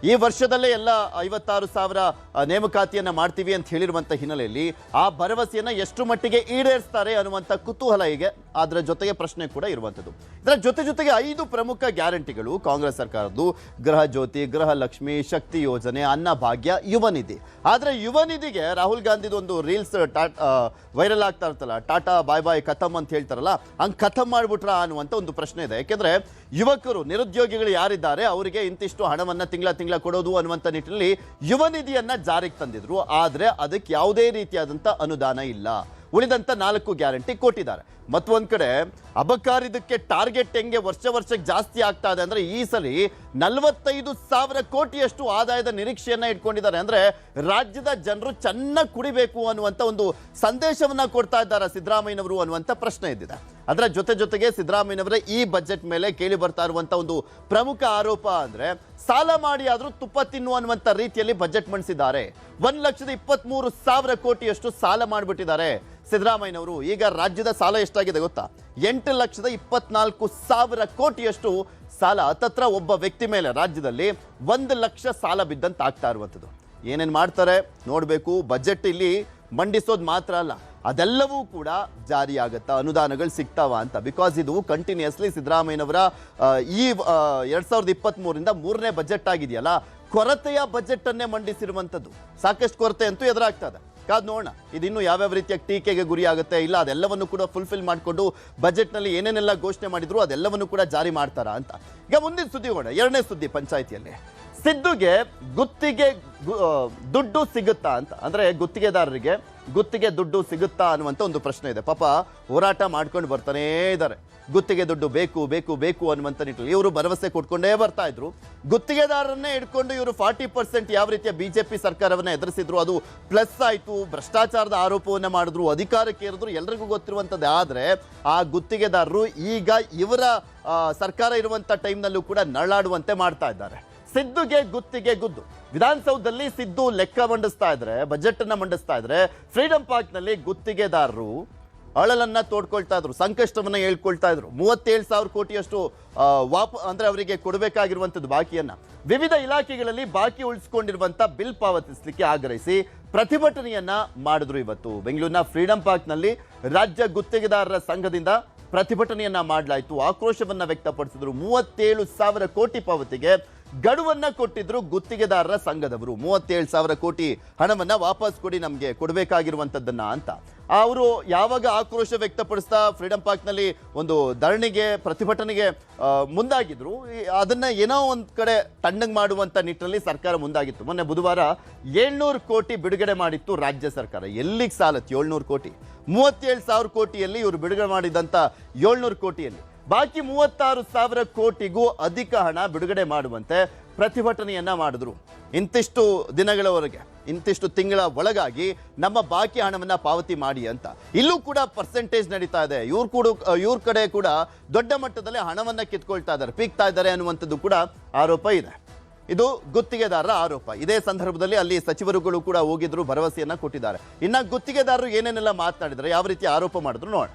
ಈ ವರ್ಷದಲ್ಲೇ ಎಲ್ಲ 56,000 ನೇಮಕಾತಿಯನ್ನ ಮಾಡ್ತೀವಿ ಅಂತ ಹೇಳಿರುವಂತ ಹಿನ್ನೆಲೆಯಲ್ಲಿ ಆ ಭರವಸೆಯನ್ನ ಎಷ್ಟು ಮಟ್ಟಿಗೆ ಈಡೇರಿಸ್ತಾರೆ ಅನ್ನುವಂಥ ಕುತೂಹಲ ಹೀಗೆ. ಅದರ ಜೊತೆಗೆ ಪ್ರಶ್ನೆ ಕೂಡ ಇರುವಂಥದ್ದು. ಇದರ ಜೊತೆಗೆ 5 ಪ್ರಮುಖ ಗ್ಯಾರಂಟಿಗಳು ಕಾಂಗ್ರೆಸ್ ಸರ್ಕಾರದ್ದು: ಗೃಹ ಜ್ಯೋತಿ, ಗೃಹ ಲಕ್ಷ್ಮಿ, ಶಕ್ತಿ ಯೋಜನೆ, ಅನ್ನಭಾಗ್ಯ, ಯುವ ನಿಧಿ. ಆದ್ರೆ ಯುವ ನಿಧಿಗೆ ರಾಹುಲ್ ಗಾಂಧಿದು ಒಂದು ರೀಲ್ಸ್ ವೈರಲ್ ಆಗ್ತಾ ಇರ್ತಲ್ಲ, ಟಾಟಾ ಬಾಯ್ ಬಾಯ್ ಖತಮ್ ಅಂತ ಹೇಳ್ತಾರಲ್ಲ, ಹಂಗೆ ಖತಮ್ ಮಾಡ್ಬಿಟ್ರ ಅನ್ನುವಂಥ ಒಂದು ಪ್ರಶ್ನೆ ಇದೆ. ಯಾಕೆಂದ್ರೆ ಯುವಕರು, ನಿರುದ್ಯೋಗಿಗಳು ಯಾರಿದ್ದಾರೆ ಅವರಿಗೆ ಇಂತಿಷ್ಟು ಹಣವನ್ನ ತಿಂಗಳ ಕೊಡೋದು ಅನ್ನುವಂಥ ನಿಟ್ಟಿನಲ್ಲಿ ಯುವ ನಿಧಿಯನ್ನ ಜಾರಿಗೆ ತಂದಿದ್ರು. ಆದ್ರೆ ಅದಕ್ಕೆ ಯಾವುದೇ ರೀತಿಯಾದಂಥ ಅನುದಾನ ಇಲ್ಲ. ಉಳಿದಂತ 4 ಗ್ಯಾರಂಟಿ ಕೊಟ್ಟಿದ್ದಾರೆ. ಮತ್ತೊಂದ್ ಕಡೆ ಅಬಕಾರಿದಕ್ಕೆ ಟಾರ್ಗೆಟ್ ಹೆಂಗೆ ವರ್ಷಕ್ಕೆ ಜಾಸ್ತಿ ಆಗ್ತಾ ಇದೆ ಅಂದ್ರೆ, ಈ ಸಲ 45,000 ಕೋಟಿಯಷ್ಟು ಆದಾಯದ ನಿರೀಕ್ಷೆಯನ್ನ ಇಟ್ಕೊಂಡಿದ್ದಾರೆ. ಅಂದ್ರೆ ರಾಜ್ಯದ ಜನರು ಚೆನ್ನಾಗಿ ಕುಡಿಬೇಕು ಅನ್ನುವಂಥ ಒಂದು ಸಂದೇಶವನ್ನ ಕೊಡ್ತಾ ಇದ್ದಾರೆ ಸಿದ್ದರಾಮಯ್ಯನವರು ಅನ್ನುವಂಥ ಪ್ರಶ್ನೆ ಇದ್ದಿದೆ. ಅದರ ಜೊತೆಗೆ ಸಿದ್ದರಾಮಯ್ಯನವರ ಈ ಬಜೆಟ್ ಮೇಲೆ ಕೇಳಿ ಬರ್ತಾ ಇರುವಂತ ಒಂದು ಪ್ರಮುಖ ಆರೋಪ ಅಂದ್ರೆ, ಸಾಲ ಮಾಡಿ ಆದ್ರೂ ತುಪ್ಪ ತಿನ್ನು ಅನ್ನುವಂಥ ರೀತಿಯಲ್ಲಿ ಬಜೆಟ್ ಮಂಡಿಸಿದ್ದಾರೆ. 1,23,000 ಕೋಟಿಯಷ್ಟು ಸಾಲ ಮಾಡಿಬಿಟ್ಟಿದ್ದಾರೆ ಸಿದ್ದರಾಮಯ್ಯನವರು. ಈಗ ರಾಜ್ಯದ ಸಾಲ ಎಷ್ಟಾಗಿದೆ ಗೊತ್ತಾ? 8,24,000 ಕೋಟಿಯಷ್ಟು ಸಾಲ. ಹತ್ತತ್ರ ಒಬ್ಬ ವ್ಯಕ್ತಿ ಮೇಲೆ ರಾಜ್ಯದಲ್ಲಿ 1 ಲಕ್ಷ ಸಾಲ ಬಿದ್ದಂತ ಆಗ್ತಾ ಇರುವಂಥದ್ದು. ಏನೇನು ಮಾಡ್ತಾರೆ ನೋಡಬೇಕು. ಬಜೆಟ್ ಇಲ್ಲಿ ಮಂಡಿಸೋದು ಮಾತ್ರ ಅಲ್ಲ, ಅದೆಲ್ಲವೂ ಕೂಡ ಜಾರಿಯಾಗತ್ತಾ, ಅನುದಾನಗಳು ಸಿಗ್ತಾವ ಅಂತ. ಬಿಕಾಸ್ ಇದು ಕಂಟಿನ್ಯೂಸ್ಲಿ ಸಿದ್ದರಾಮಯ್ಯನವರ ಈ 2023ರಿಂದ 3ನೇ ಬಜೆಟ್ ಆಗಿದೆಯಲ್ಲ, ಕೊರತೆಯ ಬಜೆಟ್ ಅನ್ನೇ ಮಂಡಿಸಿರುವಂಥದ್ದು. ಸಾಕಷ್ಟು ಕೊರತೆ ಅಂತೂ ಎದುರಾಗ್ತದೆ. ಕಾದ್ ನೋಡೋಣ ಇದಿನ್ನು ಯಾವ್ಯಾವ ರೀತಿಯ ಟೀಕೆಗೆ ಗುರಿ ಆಗುತ್ತೆ, ಇಲ್ಲ ಅದೆಲ್ಲವನ್ನು ಕೂಡ ಫುಲ್ಫಿಲ್ ಮಾಡಿಕೊಂಡು ಬಜೆಟ್ನಲ್ಲಿ ಏನೇನೆಲ್ಲ ಘೋಷಣೆ ಮಾಡಿದ್ರು ಅದೆಲ್ಲವನ್ನು ಕೂಡ ಜಾರಿ ಮಾಡ್ತಾರಾ ಅಂತ. ಈಗ ಮುಂದಿನ ಸುದ್ದಿ ಹೋಗೋಣ. 2ನೇ ಸುದ್ದಿ, ಪಂಚಾಯಿತಿಯಲ್ಲಿ ಸಿದ್ದುಗೆ ಗುತ್ತಿಗೆ ದುಡ್ಡು ಸಿಗುತ್ತಾ ಅಂತ. ಅಂದ್ರೆ ಗುತ್ತಿಗೆದಾರರಿಗೆ ಗುತ್ತಿಗೆ ದುಡ್ಡು ಸಿಗುತ್ತಾ ಅನ್ನುವಂಥ ಒಂದು ಪ್ರಶ್ನೆ ಇದೆ. ಪಾಪ ಹೋರಾಟ ಮಾಡ್ಕೊಂಡು ಬರ್ತಾನೇ ಇದ್ದಾರೆ. ಗುತ್ತಿಗೆ ದುಡ್ಡು ಬೇಕು ಬೇಕು ಬೇಕು ಅನ್ನುವಂಥ ನಿಟ್ಟಿನಲ್ಲಿ ಇವರು ಭರವಸೆ ಕೊಟ್ಕೊಂಡೇ ಬರ್ತಾ ಇದ್ರು. ಗುತ್ತಿಗೆದಾರರನ್ನೇ ಇಟ್ಕೊಂಡು ಇವರು 40% ಯಾವ ರೀತಿಯ ಬಿಜೆಪಿ ಸರ್ಕಾರವನ್ನ ಎದುರಿಸಿದ್ರು, ಅದು ಪ್ಲಸ್ ಆಯ್ತು. ಭ್ರಷ್ಟಾಚಾರದ ಆರೋಪವನ್ನ ಮಾಡಿದ್ರು, ಅಧಿಕಾರಕ್ಕೆ ಏರಿದ್ರು, ಎಲ್ರಿಗೂ ಗೊತ್ತಿರುವಂಥದ್ದು. ಆದ್ರೆ ಆ ಗುತ್ತಿಗೆದಾರರು ಈಗ ಇವರ ಸರ್ಕಾರ ಇರುವಂತ ಟೈಮ್ನಲ್ಲೂ ಕೂಡ ನರಳಾಡುವಂತೆ ಮಾಡ್ತಾ ಇದ್ದಾರೆ. ಸಿದ್ದುಗೆ ಗುತ್ತಿಗೆ ಗುದ್ದು. ವಿಧಾನಸೌಧದಲ್ಲಿ ಸಿದ್ದು ಲೆಕ್ಕ ಮಂಡಿಸ್ತಾ ಇದ್ರೆ, ಬಜೆಟ್ ಅನ್ನ ಮಂಡಿಸ್ತಾ ಇದ್ರೆ, ಫ್ರೀಡಂ ಪಾರ್ಕ್ ನಲ್ಲಿ ಗುತ್ತಿಗೆದಾರರು ಅಳಲನ್ನ ತೋಡ್ಕೊಳ್ತಾ ಇದ್ರು, ಸಂಕಷ್ಟವನ್ನ ಹೇಳ್ಕೊಳ್ತಾ ಇದ್ರು. 37,000 ಕೋಟಿಯಷ್ಟು ಅಂದ್ರೆ ಅವರಿಗೆ ಕೊಡಬೇಕಾಗಿರುವಂತದ್ದು ಬಾಕಿಯನ್ನ. ವಿವಿಧ ಇಲಾಖೆಗಳಲ್ಲಿ ಬಾಕಿ ಉಳಿಸಿಕೊಂಡಿರುವಂತ ಬಿಲ್ ಪಾವತಿಸಲಿಕ್ಕೆ ಆಗ್ರಹಿಸಿ ಪ್ರತಿಭಟನೆಯನ್ನ ಮಾಡಿದ್ರು. ಇವತ್ತು ಬೆಂಗಳೂರಿನ ಫ್ರೀಡಂ ಪಾರ್ಕ್ ನಲ್ಲಿ ರಾಜ್ಯ ಗುತ್ತಿಗೆದಾರರ ಸಂಘದಿಂದ ಪ್ರತಿಭಟನೆಯನ್ನ ಮಾಡಲಾಯಿತು. ಆಕ್ರೋಶವನ್ನ ವ್ಯಕ್ತಪಡಿಸಿದ್ರು. 37,000 ಕೋಟಿ ಪಾವತಿಗೆ ಗಡುವನ್ನ ಕೊಟ್ಟಿದ್ರು ಗುತ್ತಿಗೆದಾರರ ಸಂಘದವರು. 37,000 ಕೋಟಿ ಹಣವನ್ನ ವಾಪಸ್ ಕೊಡಿ, ನಮಗೆ ಕೊಡಬೇಕಾಗಿರುವಂತದ್ದನ್ನ ಅಂತ ಅವರು ಯಾವಾಗ ಆಕ್ರೋಶ ವ್ಯಕ್ತಪಡಿಸ್ತಾ ಫ್ರೀಡಂ ಪಾರ್ಕ್ ನಲ್ಲಿ ಒಂದು ಧರಣಿಗೆ, ಪ್ರತಿಭಟನೆಗೆ ಮುಂದಾಗಿದ್ರು. ಅದನ್ನ ಏನೋ ಒಂದ್ ಕಡೆ ತಣ್ಣಗೆ ಮಾಡುವಂತ ನಿಟ್ಟಿನಲ್ಲಿ ಸರ್ಕಾರ ಮುಂದಾಗಿತ್ತು. ಮೊನ್ನೆ ಬುಧವಾರ 700 ಕೋಟಿ ಬಿಡುಗಡೆ ಮಾಡಿತ್ತು ರಾಜ್ಯ ಸರ್ಕಾರ. ಎಲ್ಲಿಗೆ ಸಾಲತ್ತು 700 ಕೋಟಿ? 37,000 ಕೋಟಿಯಲ್ಲಿ ಇವರು ಬಿಡುಗಡೆ ಮಾಡಿದಂತ 700 ಕೋಟಿಯಲ್ಲಿ ಬಾಕಿ 36,000 ಕೋಟಿಗೂ ಅಧಿಕ ಹಣ ಬಿಡುಗಡೆ ಮಾಡುವಂತೆ ಪ್ರತಿಭಟನೆಯನ್ನ ಮಾಡಿದ್ರು. ಇಂತಿಷ್ಟು ದಿನಗಳವರೆಗೆ, ಇಂತಿಷ್ಟು ತಿಂಗಳ ಒಳಗಾಗಿ ನಮ್ಮ ಬಾಕಿ ಹಣವನ್ನ ಪಾವತಿ ಮಾಡಿ ಅಂತ. ಇಲ್ಲೂ ಕೂಡ ಪರ್ಸೆಂಟೇಜ್ ನಡೀತಾ ಇದೆ. ಇವ್ರ ಕಡೆ ಕೂಡ ದೊಡ್ಡ ಮಟ್ಟದಲ್ಲಿ ಹಣವನ್ನ ಕಿತ್ಕೊಳ್ತಾ ಇದ್ದಾರೆ, ಪೀಕ್ತಾ ಇದ್ದಾರೆ ಅನ್ನುವಂಥದ್ದು ಕೂಡ ಆರೋಪ ಇದೆ. ಇದು ಗುತ್ತಿಗೆದಾರರ ಆರೋಪ. ಇದೇ ಸಂದರ್ಭದಲ್ಲಿ ಅಲ್ಲಿ ಸಚಿವರುಗಳು ಕೂಡ ಹೋಗಿದ್ರು, ಭರವಸೆಯನ್ನ ಕೊಟ್ಟಿದ್ದಾರೆ. ಇನ್ನ ಗುತ್ತಿಗೆದಾರರು ಏನೇನೆಲ್ಲ ಮಾತನಾಡಿದ್ರೆ, ಯಾವ ರೀತಿ ಆರೋಪ ಮಾಡಿದ್ರು ನೋಡೋಣ.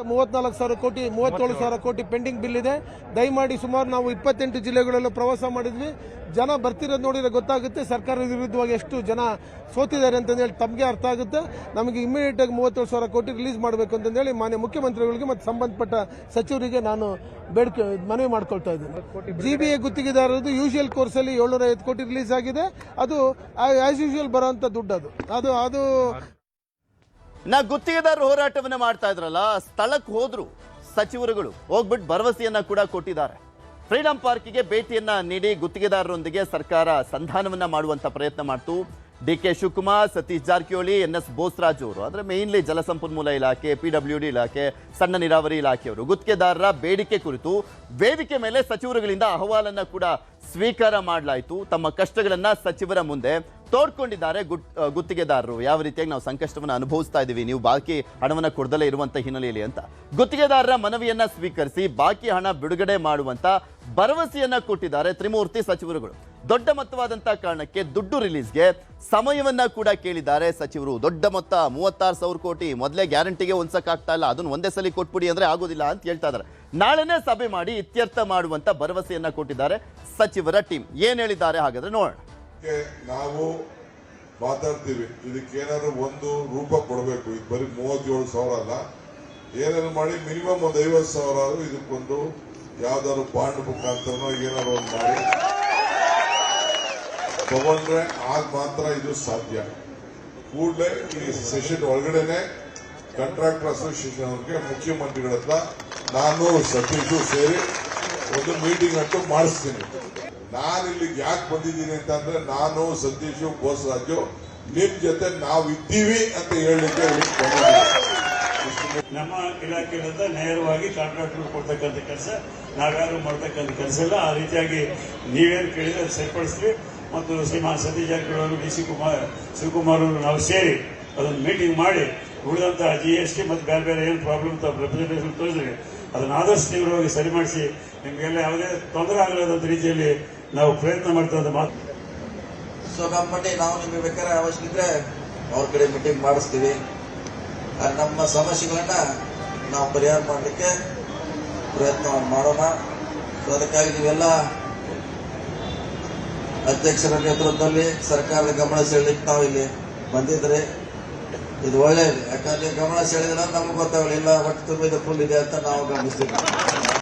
34,000 ಕೋಟಿ 37,000 ಕೋಟಿ ಪೆಂಡಿಂಗ್ ಬಿಲ್ ಇದೆ. ದಯಮಾಡಿ ಸುಮಾರು ನಾವು 28 ಜಿಲ್ಲೆಗಳಲ್ಲೂ ಪ್ರವಾಸ ಮಾಡಿದ್ವಿ. ಜನ ಬರ್ತಿರೋದು ನೋಡಿದ್ರೆ ಗೊತ್ತಾಗುತ್ತೆ ಸರ್ಕಾರದ ವಿರುದ್ಧವಾಗಿ ಎಷ್ಟು ಜನ ಸೋತಿದ್ದಾರೆ ಅಂತಂದೇಳಿ ತಮಗೆ ಅರ್ಥ ಆಗುತ್ತೆ. ನಮಗೆ ಇಮಿಡಿಯೇಟ್ ಆಗಿ 37,000 ಕೋಟಿ ರಿಲೀಸ್ ಮಾಡಬೇಕು ಅಂತಂದೇಳಿ ಮಾನ್ಯ ಮುಖ್ಯಮಂತ್ರಿಗಳಿಗೆ ಮತ್ತು ಸಂಬಂಧಪಟ್ಟ ಸಚಿವರಿಗೆ ನಾನು ಮನವಿ ಮಾಡ್ಕೊಳ್ತಾ ಇದ್ದೀನಿ. GBA ಗುತ್ತಿಗೆದಾರರದು ಯೂಶುವಲ್ ಕೋರ್ಸಲ್ಲಿ 750 ಕೋಟಿ ರಿಲೀಸ್ ಆಗಿದೆ. ಅದು ಆಸ್ ಯೂಶುವಲ್ ಬರೋಂಥ ದುಡ್ಡು ಅದು ಗುತ್ತಿಗೆದಾರರು ಹೋರಾಟವನ್ನ ಮಾಡ್ತಾ ಇದ್ರಲ್ಲ, ಸ್ಥಳಕ್ಕೆ ಹೋದ್ರು ಸಚಿವರುಗಳು, ಹೋಗ್ಬಿಟ್ಟು ಭರವಸೆಯನ್ನ ಕೂಡ ಕೊಟ್ಟಿದ್ದಾರೆ. ಫ್ರೀಡಂ ಪಾರ್ಕಿಗೆ ಭೇಟಿಯನ್ನ ನೀಡಿ ಗುತ್ತಿಗೆದಾರರೊಂದಿಗೆ ಸರ್ಕಾರ ಸಂಧಾನವನ್ನ ಮಾಡುವಂತ ಪ್ರಯತ್ನ ಮಾಡ್ತು. DK ಶಿವಕುಮಾರ್, ಸತೀಶ್ ಜಾರಕಿಹೊಳಿ, NS ಬೋಸರಾಜ್ ಅವರು, ಅಂದ್ರೆ ಮೇನ್ಲಿ ಜಲಸಂಪನ್ಮೂಲ ಇಲಾಖೆ, PWD ಇಲಾಖೆ, ಸಣ್ಣ ನೀರಾವರಿ ಇಲಾಖೆಯವರು ಗುತ್ತಿಗೆದಾರರ ಬೇಡಿಕೆ ಕುರಿತು ವೇದಿಕೆ ಮೇಲೆ ಸಚಿವರುಗಳಿಂದ ಅಹವಾಲನ್ನ ಕೂಡ ಸ್ವೀಕಾರ ಮಾಡಲಾಯಿತು. ತಮ್ಮ ಕಷ್ಟಗಳನ್ನ ಸಚಿವರ ಮುಂದೆ ತೋಡ್ಕೊಂಡಿದ್ದಾರೆ ಗುತ್ತಿಗೆದಾರರು. ಯಾವ ರೀತಿಯಾಗಿ ನಾವು ಸಂಕಷ್ಟವನ್ನು ಅನುಭವಿಸ್ತಾ ಇದ್ದೀವಿ, ನೀವು ಬಾಕಿ ಹಣವನ್ನ ಕೊಡದಲೇ ಇರುವಂತ ಹಿನ್ನೆಲೆಯಲ್ಲಿ ಅಂತ ಗುತ್ತಿಗೆದಾರರ ಮನವಿಯನ್ನ ಸ್ವೀಕರಿಸಿ ಬಾಕಿ ಹಣ ಬಿಡುಗಡೆ ಮಾಡುವಂತ ಭರವಸೆಯನ್ನ ಕೊಟ್ಟಿದ್ದಾರೆ ತ್ರಿಮೂರ್ತಿ ಸಚಿವರುಗಳು. ದೊಡ್ಡ ಮೊತ್ತವಾದಂತಹ ಕಾರಣಕ್ಕೆ ದುಡ್ಡು ರಿಲೀಸ್ಗೆ ಸಮಯವನ್ನ ಕೂಡ ಕೇಳಿದ್ದಾರೆ ಸಚಿವರು. ದೊಡ್ಡ ಮೊತ್ತ 36,000 ಕೋಟಿ ಮೊದಲೇ ಗ್ಯಾರಂಟಿಗೆ ಹೊಂದ್ಸಕ್ಕಾಗ್ತಾ ಇಲ್ಲ, ಅದನ್ನು ಒಂದೇ ಸಲ ಕೊಟ್ಬಿಡಿ ಅಂದ್ರೆ ಆಗೋದಿಲ್ಲ ಅಂತ ಹೇಳ್ತಾ ಇದ್ದಾರೆ. ನಾಳೆನೇ ಸಭೆ ಮಾಡಿ ಇತ್ಯರ್ಥ ಮಾಡುವಂತ ಭರವಸೆಯನ್ನ ಕೊಟ್ಟಿದ್ದಾರೆ ಸಚಿವರ ಟೀಮ್. ಏನ್ ಹೇಳಿದ್ದಾರೆ ಹಾಗಾದ್ರೆ ನೋಡೋಣ. ನಾವು ಮಾತಾಡ್ತೀವಿ, ಇದಕ್ಕೇನಾದ್ರು ಒಂದು ರೂಪ ಕೊಡಬೇಕು. ಇದು ಬರೀ 37,000 ಅಲ್ಲ, ಏನಾದ್ರು ಮಾಡಿ ಮಿನಿಮಮ್ ಒಂದು 50,000 ಇದಕ್ಕೊಂದು ಯಾವ್ದಾದ್ರು ಬಾಂಡ್ ಮುಖಾಂತರ ಏನಾದ್ರು ಒಂದು ಮಾಡಿ ತಗೊಂಡ್ರೆ ಆಗ ಮಾತ್ರ ಇದು ಸಾಧ್ಯ. ಕೂಡಲೇ ಈ ಸೆಷನ್ ಒಳಗಡೆನೆ ಕಾಂಟ್ರಾಕ್ಟರ್ ಅಸೋಸಿಯೇಷನ್ ಅವ್ರಿಗೆ ಮುಖ್ಯಮಂತ್ರಿಗಳ ಹತ್ರ ನಾನು ಸತೀಶು ಸೇರಿ ಒಂದು ಮೀಟಿಂಗ್ ಅಂತೂ ಮಾಡಿಸ್ತೀನಿ. ನಾನು ಇಲ್ಲಿಗೆ ಯಾಕೆ ಬಂದಿದ್ದೀನಿ ಅಂತಂದ್ರೆ, ನಾನು ಸತೀಶು ಬೋಸರಾಜು ನಿಮ್ ಜೊತೆ ನಾವು ಇದ್ದೀವಿ ಅಂತ ಹೇಳಲಿಕ್ಕೆ ನಮ್ಮ ಇಲಾಖೆಯಿಂದ ನೇರವಾಗಿ ಕಾಂಟ್ರಾಕ್ಟರ್ ಕೊಡ್ತಕ್ಕಂಥ ಕೆಲಸ ನಾವ್ಯಾರು ಮಾಡ್ತಕ್ಕಂಥ ಕೆಲಸ ಇಲ್ಲ. ಆ ರೀತಿಯಾಗಿ ನೀವೇನು ಕೇಳಿದ್ರೆ ಅದು ಸರಿಪಡಿಸ್ತೀವಿ. ಮತ್ತು ಶ್ರೀಮಾನ್ ಸತೀಶ್ ಜಾರಕಿಹೊಳಿ ಅವರು, ಡಿ ಸಿ ಶಿವಕುಮಾರ್ ಅವರು ನಾವು ಸೇರಿ ಅದನ್ನು ಮೀಟಿಂಗ್ ಮಾಡಿ ಉಳಿದಂತ GST ಮತ್ತು ಬೇರೆ ಬೇರೆ ಏನು ಪ್ರಾಬ್ಲಮ್ ರೆಪ್ರೆಸೆಂಟೇಷನ್ ತೋರಿಸಿದ್ರೆ ಅದನ್ನು ಆದಷ್ಟು ತೀವ್ರವಾಗಿ ಸರಿ ಮಾಡಿಸಿ ನಿಮಗೆಲ್ಲ ಯಾವುದೇ ತೊಂದರೆ ಆಗಲಾದಂಥ ರೀತಿಯಲ್ಲಿ ನಾವು ಪ್ರಯತ್ನ ಮಾಡ್ತಾ ಮಾತು. ಸೊ ನಮ್ಮ ಮಟ್ಟಿಗೆ ನಾವು ನಿಮಗೆ ಬೇಕಾದ್ರೆ ಅವಶ್ಯಕ ಇದ್ರೆ ಅವ್ರ ಕಡೆ ಮೀಟಿಂಗ್ ಮಾಡಿಸ್ತೀವಿ. ನಮ್ಮ ಸಮಸ್ಯೆಗಳನ್ನ ನಾವು ಪರಿಹಾರ ಮಾಡಲಿಕ್ಕೆ ಪ್ರಯತ್ನ ಮಾಡೋಣ. ಸೊ ಅದಕ್ಕಾಗಿ ನೀವೆಲ್ಲ ಅಧ್ಯಕ್ಷರ ನೇತೃತ್ವದಲ್ಲಿ ಸರ್ಕಾರದ ಗಮನ ಸೆಳೆಯಲಿಕ್ಕೆ ನಾವು ಇಲ್ಲಿ ಬಂದಿದ್ರೆ ಇದು ಒಳ್ಳೆಯದು. ಯಾಕಂದ್ರೆ ಗಮನ ಸೆಳೆದ್ರೆ ನಮ್ಗೆ ಗೊತ್ತಾಗಲಿಲ್ಲ, ಒಟ್ಟು ತುಂಬಿದ ಫುಲ್ ಇದೆ ಅಂತ ನಾವು ಗಮನಿಸ್ತೀವಿ.